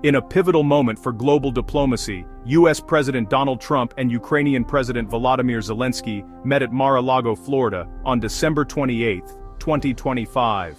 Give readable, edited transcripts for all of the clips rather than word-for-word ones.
In a pivotal moment for global diplomacy, U.S. President Donald Trump and Ukrainian President Volodymyr Zelenskyy met at Mar-a-Lago, Florida, on December 28, 2025.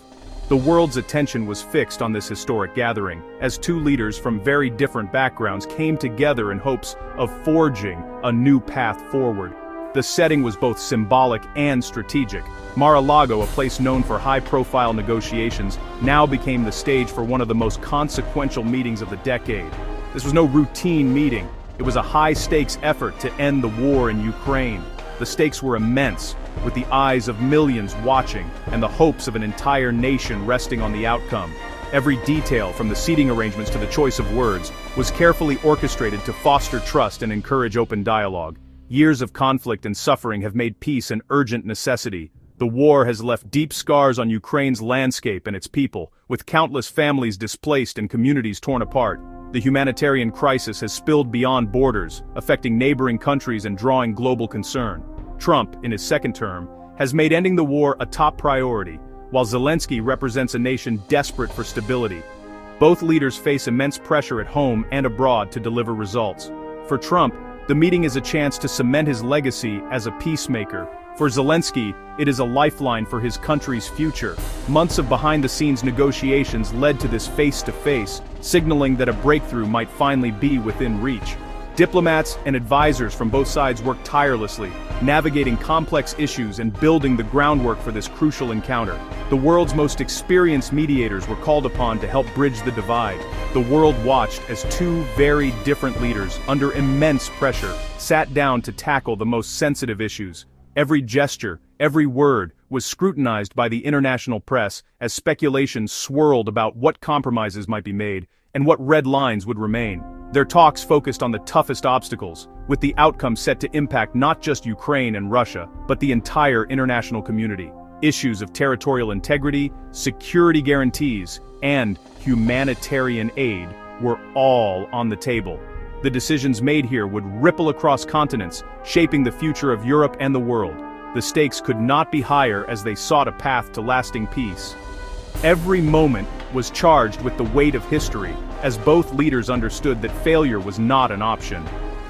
The world's attention was fixed on this historic gathering, as two leaders from very different backgrounds came together in hopes of forging a new path forward. The setting was both symbolic and strategic. Mar-a-Lago, a place known for high-profile negotiations, now became the stage for one of the most consequential meetings of the decade. This was no routine meeting. It was a high-stakes effort to end the war in Ukraine. The stakes were immense, with the eyes of millions watching and the hopes of an entire nation resting on the outcome. Every detail, from the seating arrangements to the choice of words, was carefully orchestrated to foster trust and encourage open dialogue. Years of conflict and suffering have made peace an urgent necessity. The war has left deep scars on Ukraine's landscape and its people, with countless families displaced and communities torn apart. The humanitarian crisis has spilled beyond borders, affecting neighboring countries and drawing global concern. Trump, in his second term, has made ending the war a top priority, while Zelenskyy represents a nation desperate for stability. Both leaders face immense pressure at home and abroad to deliver results. For Trump, the meeting is a chance to cement his legacy as a peacemaker. For Zelenskyy, it is a lifeline for his country's future. Months of behind-the-scenes negotiations led to this face-to-face, signaling that a breakthrough might finally be within reach. Diplomats and advisors from both sides worked tirelessly, navigating complex issues and building the groundwork for this crucial encounter. The world's most experienced mediators were called upon to help bridge the divide. The world watched as two very different leaders, under immense pressure, sat down to tackle the most sensitive issues. Every gesture, every word, was scrutinized by the international press as speculation swirled about what compromises might be made and what red lines would remain. Their talks focused on the toughest obstacles, with the outcome set to impact not just Ukraine and Russia, but the entire international community. Issues of territorial integrity, security guarantees, and humanitarian aid were all on the table. The decisions made here would ripple across continents, shaping the future of Europe and the world. The stakes could not be higher as they sought a path to lasting peace. Every moment was charged with the weight of history, as both leaders understood that failure was not an option.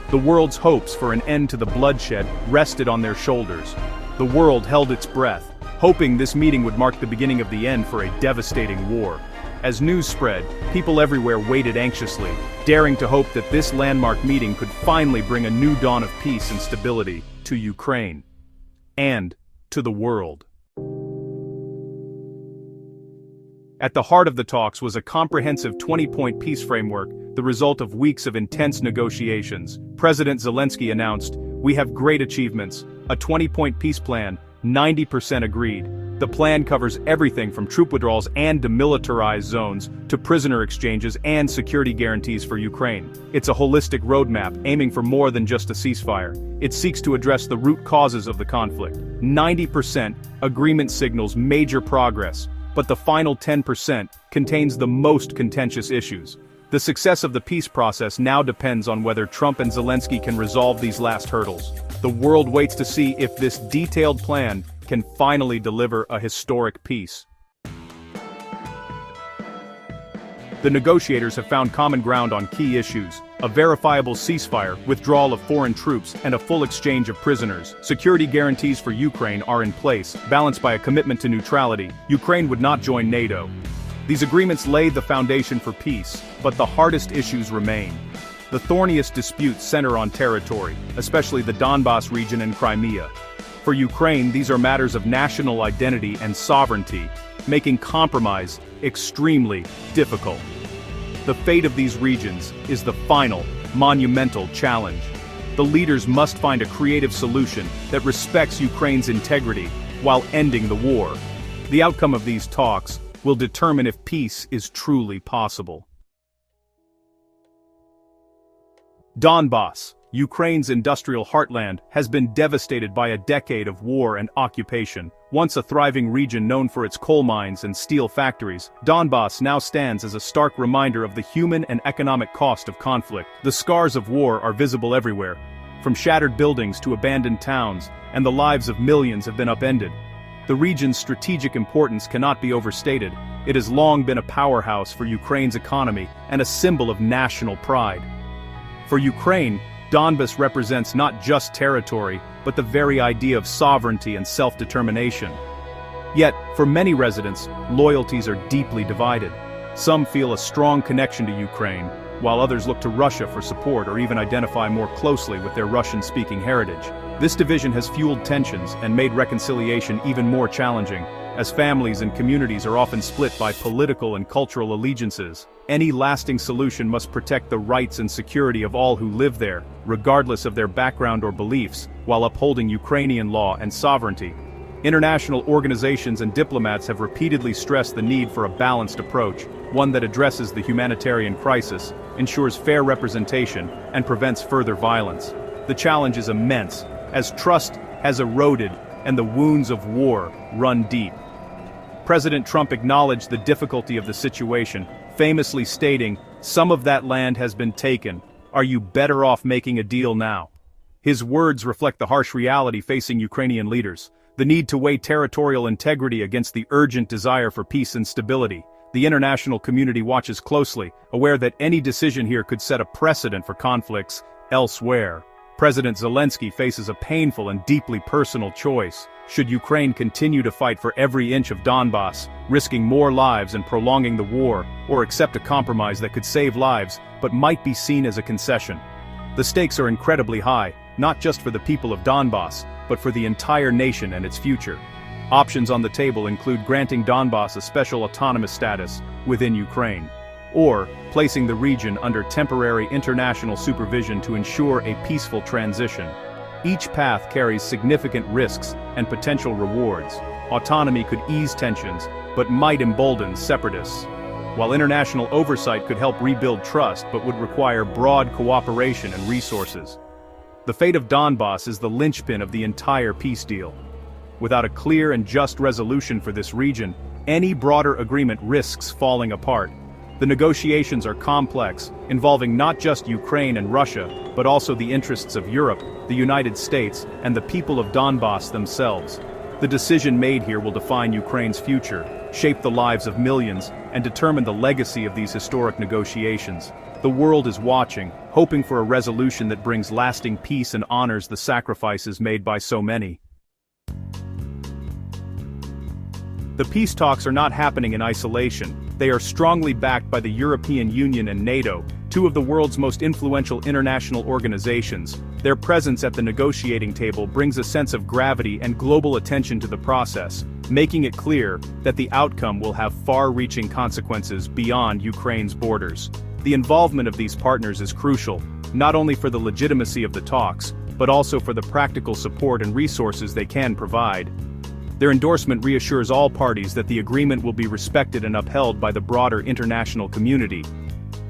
The world's hopes for an end to the bloodshed rested on their shoulders. The world held its breath, hoping this meeting would mark the beginning of the end for a devastating war. As news spread, people everywhere waited anxiously, daring to hope that this landmark meeting could finally bring a new dawn of peace and stability to Ukraine and to the world. At the heart of the talks was a comprehensive 20-point peace framework, the result of weeks of intense negotiations. President Zelenskyy announced, "We have great achievements, a 20-point peace plan, 90% agreed. The plan covers everything from troop withdrawals and demilitarized zones to prisoner exchanges and security guarantees for Ukraine. It's a holistic roadmap aiming for more than just a ceasefire. It seeks to address the root causes of the conflict. 90% agreement signals major progress, but the final 10% contains the most contentious issues. The success of the peace process now depends on whether Trump and Zelenskyy can resolve these last hurdles. The world waits to see if this detailed plan can finally deliver a historic peace." The negotiators have found common ground on key issues: a verifiable ceasefire, withdrawal of foreign troops, and a full exchange of prisoners. Security guarantees for Ukraine are in place, balanced by a commitment to neutrality. Ukraine would not join NATO. These agreements laid the foundation for peace, but the hardest issues remain. The thorniest disputes center on territory, especially the Donbas region and Crimea. For Ukraine, these are matters of national identity and sovereignty, making compromise extremely difficult. The fate of these regions is the final, monumental challenge. The leaders must find a creative solution that respects Ukraine's integrity while ending the war. The outcome of these talks will determine if peace is truly possible. Donbas, Ukraine's industrial heartland, has been devastated by a decade of war and occupation. Once a thriving region known for its coal mines and steel factories, Donbas now stands as a stark reminder of the human and economic cost of conflict. The scars of war are visible everywhere, from shattered buildings to abandoned towns, and the lives of millions have been upended. The region's strategic importance cannot be overstated, It has long been a powerhouse for Ukraine's economy and a symbol of national pride. For Ukraine, Donbas represents not just territory, but the very idea of sovereignty and self-determination. Yet, for many residents, loyalties are deeply divided. Some feel a strong connection to Ukraine, while others look to Russia for support or even identify more closely with their Russian-speaking heritage. This division has fueled tensions and made reconciliation even more challenging, as families and communities are often split by political and cultural allegiances. Any lasting solution must protect the rights and security of all who live there, regardless of their background or beliefs, while upholding Ukrainian law and sovereignty. International organizations and diplomats have repeatedly stressed the need for a balanced approach, one that addresses the humanitarian crisis, ensures fair representation, and prevents further violence. The challenge is immense, as trust has eroded and the wounds of war run deep. President Trump acknowledged the difficulty of the situation, famously stating, "Some of that land has been taken. Are you better off making a deal now?" His words reflect the harsh reality facing Ukrainian leaders, the need to weigh territorial integrity against the urgent desire for peace and stability. The international community watches closely, aware that any decision here could set a precedent for conflicts elsewhere. President Zelenskyy faces a painful and deeply personal choice. Should Ukraine continue to fight for every inch of Donbas, risking more lives and prolonging the war, or accept a compromise that could save lives, but might be seen as a concession? The stakes are incredibly high, not just for the people of Donbas, but for the entire nation and its future. Options on the table include granting Donbas a special autonomous status within Ukraine, or placing the region under temporary international supervision to ensure a peaceful transition. Each path carries significant risks and potential rewards. Autonomy could ease tensions, but might embolden separatists, while international oversight could help rebuild trust but would require broad cooperation and resources. The fate of Donbas is the linchpin of the entire peace deal. Without a clear and just resolution for this region, any broader agreement risks falling apart. The negotiations are complex, involving not just Ukraine and Russia, but also the interests of Europe, the United States, and the people of Donbas themselves. The decision made here will define Ukraine's future, shape the lives of millions, and determine the legacy of these historic negotiations. The world is watching, hoping for a resolution that brings lasting peace and honors the sacrifices made by so many. The peace talks are not happening in isolation. They are strongly backed by the European Union and NATO, two of the world's most influential international organizations. Their presence at the negotiating table brings a sense of gravity and global attention to the process, making it clear that the outcome will have far-reaching consequences beyond Ukraine's borders. The involvement of these partners is crucial, not only for the legitimacy of the talks, but also for the practical support and resources they can provide. Their endorsement reassures all parties that the agreement will be respected and upheld by the broader international community.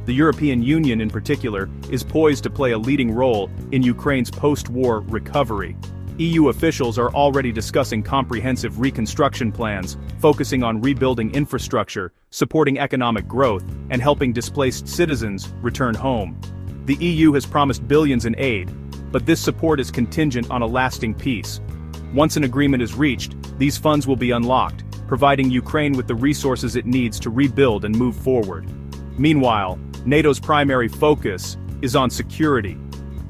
The European Union in particular is poised to play a leading role in Ukraine's post-war recovery. EU officials are already discussing comprehensive reconstruction plans, focusing on rebuilding infrastructure, supporting economic growth, and helping displaced citizens return home. The EU has promised billions in aid, but this support is contingent on a lasting peace. Once an agreement is reached, these funds will be unlocked, providing Ukraine with the resources it needs to rebuild and move forward. Meanwhile, NATO's primary focus is on security.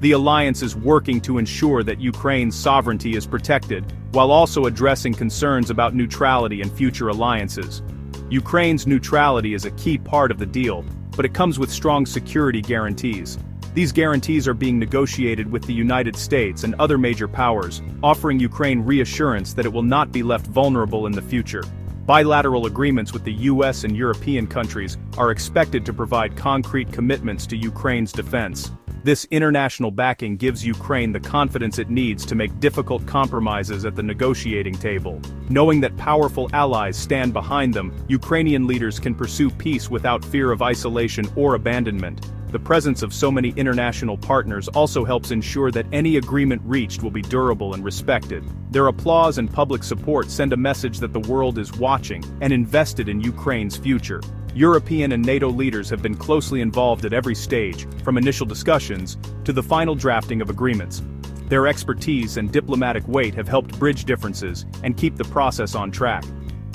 The alliance is working to ensure that Ukraine's sovereignty is protected, while also addressing concerns about neutrality and future alliances. Ukraine's neutrality is a key part of the deal, but it comes with strong security guarantees. These guarantees are being negotiated with the United States and other major powers, offering Ukraine reassurance that it will not be left vulnerable in the future. Bilateral agreements with the US and European countries are expected to provide concrete commitments to Ukraine's defense. This international backing gives Ukraine the confidence it needs to make difficult compromises at the negotiating table. Knowing that powerful allies stand behind them, Ukrainian leaders can pursue peace without fear of isolation or abandonment. The presence of so many international partners also helps ensure that any agreement reached will be durable and respected. Their applause and public support send a message that the world is watching and invested in Ukraine's future. European and NATO leaders have been closely involved at every stage, from initial discussions to the final drafting of agreements. Their expertise and diplomatic weight have helped bridge differences and keep the process on track.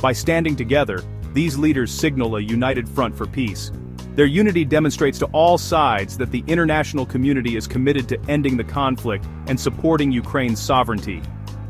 By standing together, These leaders signal a united front for peace. Their unity demonstrates to all sides that the international community is committed to ending the conflict and supporting Ukraine's sovereignty.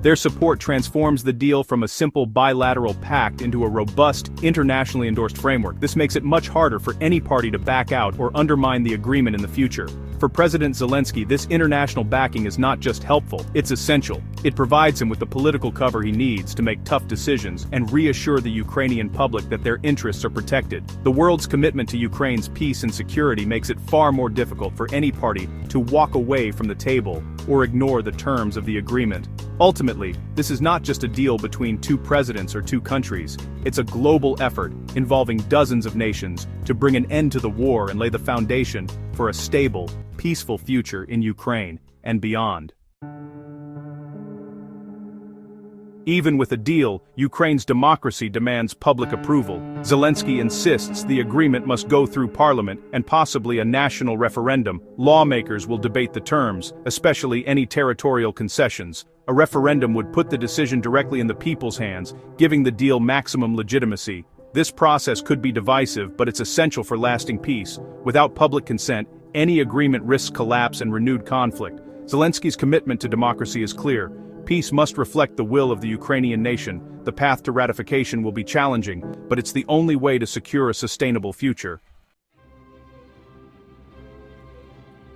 Their support transforms the deal from a simple bilateral pact into a robust, internationally endorsed framework. This makes it much harder for any party to back out or undermine the agreement in the future. For President Zelenskyy, this international backing is not just helpful, it's essential. It provides him with the political cover he needs to make tough decisions and reassure the Ukrainian public that their interests are protected. The world's commitment to Ukraine's peace and security makes it far more difficult for any party to walk away from the table or ignore the terms of the agreement. Ultimately, this is not just a deal between two presidents or two countries, it's a global effort involving dozens of nations to bring an end to the war and lay the foundation for a stable, peaceful future in Ukraine and beyond. Even with a deal, Ukraine's democracy demands public approval. Zelenskyy insists the agreement must go through parliament and possibly a national referendum. Lawmakers will debate the terms, especially any territorial concessions. A referendum would put the decision directly in the people's hands, giving the deal maximum legitimacy. This process could be divisive, but it's essential for lasting peace. Without public consent, any agreement risks collapse and renewed conflict. Zelenskyy's commitment to democracy is clear. Peace must reflect the will of the Ukrainian nation. The path to ratification will be challenging, but it's the only way to secure a sustainable future.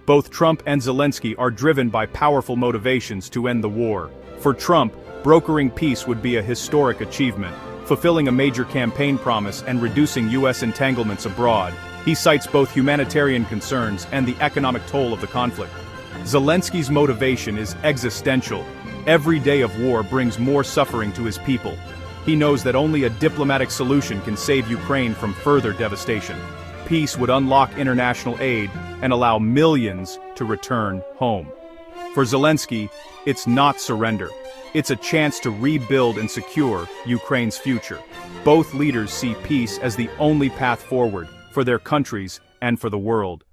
Both Trump and Zelenskyy are driven by powerful motivations to end the war. For Trump, brokering peace would be a historic achievement, fulfilling a major campaign promise and reducing U.S. entanglements abroad. He cites both humanitarian concerns and the economic toll of the conflict. Zelenskyy's motivation is existential. Every day of war brings more suffering to his people. He knows that only a diplomatic solution can save Ukraine from further devastation. Peace would unlock international aid and allow millions to return home. For Zelenskyy, it's not surrender. It's a chance to rebuild and secure Ukraine's future. Both leaders see peace as the only path forward for their countries and for the world.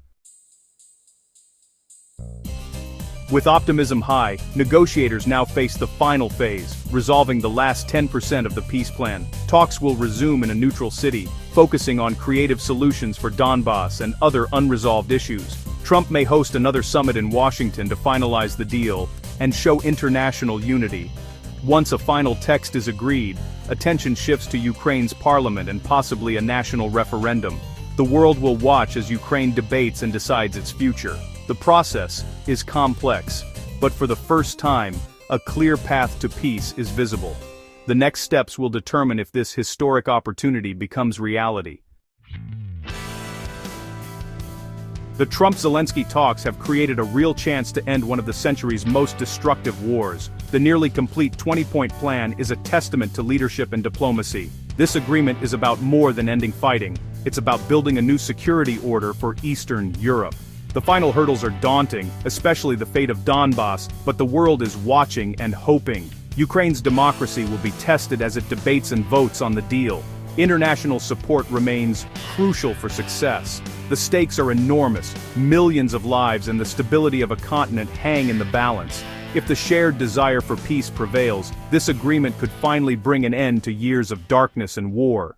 With optimism high, negotiators now face the final phase, resolving the last 10% of the peace plan. Talks will resume in a neutral city, focusing on creative solutions for Donbass and other unresolved issues. Trump may host another summit in Washington to finalize the deal and show international unity. Once a final text is agreed, attention shifts to Ukraine's parliament and possibly a national referendum. The world will watch as Ukraine debates and decides its future. The process is complex, but for the first time, a clear path to peace is visible. The next steps will determine if this historic opportunity becomes reality. The Trump-Zelenskyy talks have created a real chance to end one of the century's most destructive wars. The nearly complete 20-point plan is a testament to leadership and diplomacy. This agreement is about more than ending fighting. It's about building a new security order for Eastern Europe. The final hurdles are daunting, especially the fate of Donbass, but the world is watching and hoping. Ukraine's democracy will be tested as it debates and votes on the deal. International support remains crucial for success. The stakes are enormous. Millions of lives and the stability of a continent hang in the balance. If the shared desire for peace prevails, this agreement could finally bring an end to years of darkness and war.